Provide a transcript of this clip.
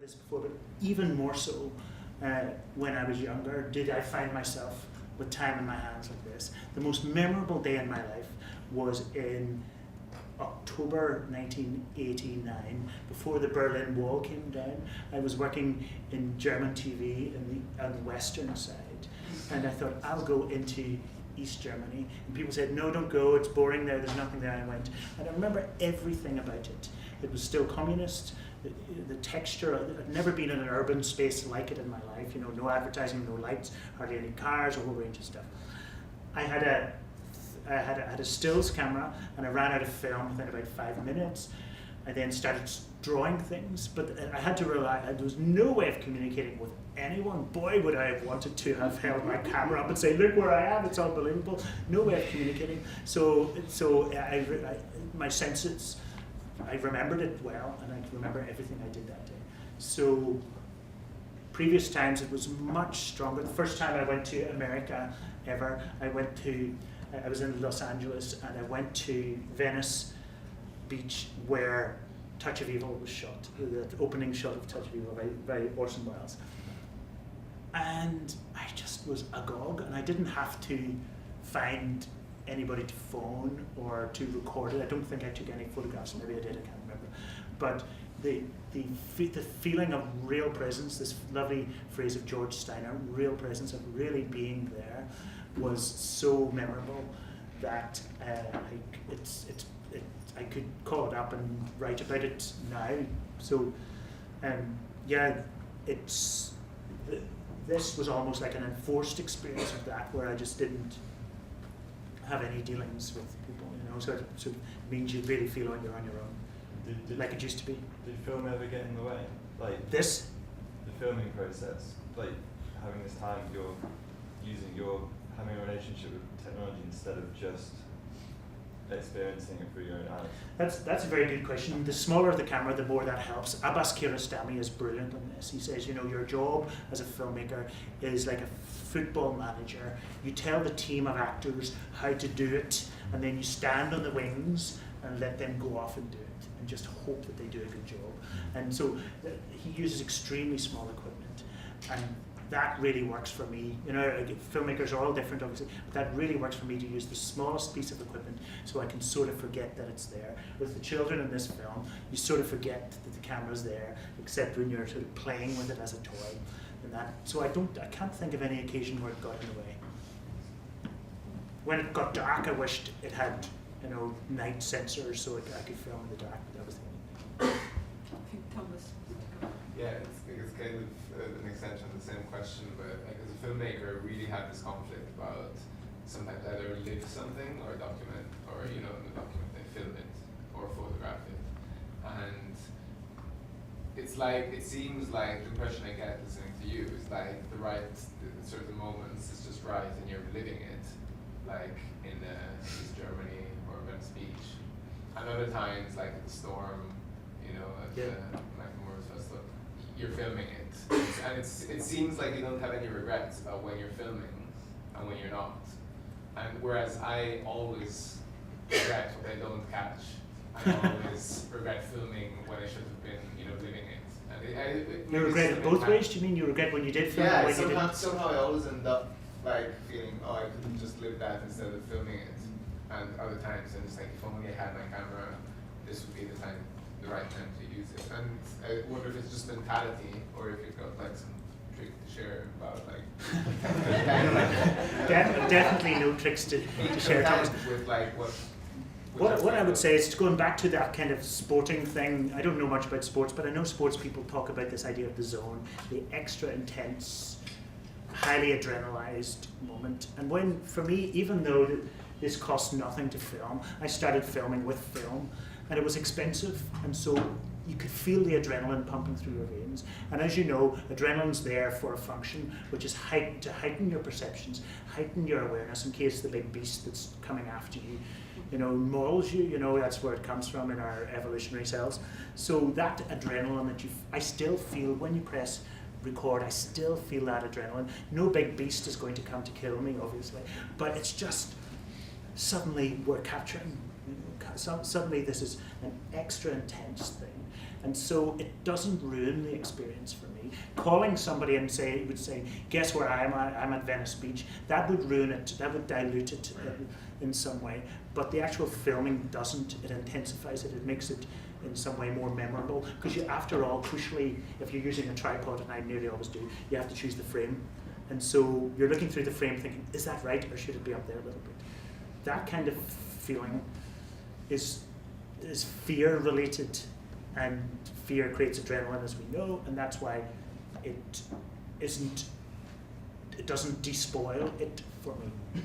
This before, but even more so when I was younger, did I find myself with time in my hands like this. The most memorable day in my life was in October 1989, before the Berlin Wall came down. I was working in German TV on the western side, and I thought, I'll go into East Germany. And people said, no, don't go, it's boring there, there's nothing there. I went, and I remember everything about it. It was still communist. The texture, I'd never been in an urban space like it in my life, you know, no advertising, no lights, hardly any cars, a whole range of stuff. I had a stills camera, and I ran out of film within about 5 minutes. I then started drawing things, but I had to rely, there was no way of communicating with anyone. Boy, would I have wanted to have held my camera up and say, look where I am, it's unbelievable. No way of communicating. So my senses, I remembered it well, and I remember everything I did that day. So previous times it was much stronger. The first time I went to America ever, I was in Los Angeles, and I went to Venice Beach where Touch of Evil was shot, the opening shot of Touch of Evil by Orson Welles. And I just was agog, and I didn't have to find anybody to phone or to record it. I don't think I took any photographs, maybe I did, I can't remember. But the feeling of real presence, this lovely phrase of George Steiner, real presence, of really being there, was so memorable that I could call it up and write about it now. So this was almost like an enforced experience of that, where I just didn't have any dealings with people, you know, so it sort of means you really feel like you're on your own, like it used to be. Did film ever get in the way? Like this? The filming process, like having this time, having a relationship with technology instead of just experiencing it through your own eyes? That's a very good question. The smaller the camera, the more that helps. Abbas Kiarostami is brilliant on this. He says, you know, your job as a filmmaker is like a football manager. You tell the team of actors how to do it, and then you stand on the wings and let them go off and do it, and just hope that they do a good job. And so he uses extremely small equipment, and that really works for me. You know, filmmakers are all different, obviously, but that really works for me to use the smallest piece of equipment so I can sort of forget that it's there. With the children in this film, you sort of forget that the camera's there, except when you're sort of playing with it as a toy. And that, so I can't think of any occasion where it got in the way. When it got dark, I wished it had, you know, night sensors so I could film in the dark, but that was the only thing. I think Thomas. Yeah, it's kind of an extension of the same question, but like as a filmmaker, I really have this conflict about sometimes either live something or document, or you know, in the document they film it or photograph it, and it's like, it seems like the impression I get listening to you is like the certain moments is just right and you're living it, like in East Germany or Venice Beach, and other times like at the Storm, you know, at the Macamores Festival, you're filming it, and it seems like you don't have any regrets about when you're filming and when you're not. And whereas I always regret what I don't catch, I always regret filming when I should have been, you know, living it. And you regret it both ways? Do you mean you regret when you did film? Yeah, when you didn't? somehow I always end up like feeling, oh, I could have just lived that instead of filming it. And other times I'm just like, if only I had my camera, this would be the right time to use it. And I wonder if it's just mentality, or if you've got like some trick to share about like definitely no tricks to share. With like what I would say is, going back to that kind of sporting thing, I don't know much about sports, but I know sports people talk about this idea of the zone, the extra intense, highly adrenalized moment. And when, for me, even though this cost nothing to film, I started filming with film, and it was expensive, and so you could feel the adrenaline pumping through your veins. And as you know, adrenaline's there for a function, which is to heighten your perceptions, heighten your awareness in case the big beast that's coming after you, you know, mauls you. You know, that's where it comes from in our evolutionary cells. So that adrenaline that I still feel when you press record, I still feel that adrenaline. No big beast is going to come to kill me, obviously, but it's just suddenly we're capturing. Suddenly this is an extra intense thing, And so it doesn't ruin the experience for me. Calling somebody and would say, guess where I am? I'm at Venice Beach. That would ruin it. That would dilute it in some way. But the actual filming doesn't. It intensifies it. It makes it in some way more memorable. Because you, after all, crucially, if you're using a tripod, and I nearly always do, you have to choose the frame. And so you're looking through the frame thinking, is that right, or should it be up there a little bit? That kind of feeling is fear related, and fear creates adrenaline, as we know, and that's why it doesn't despoil it for me.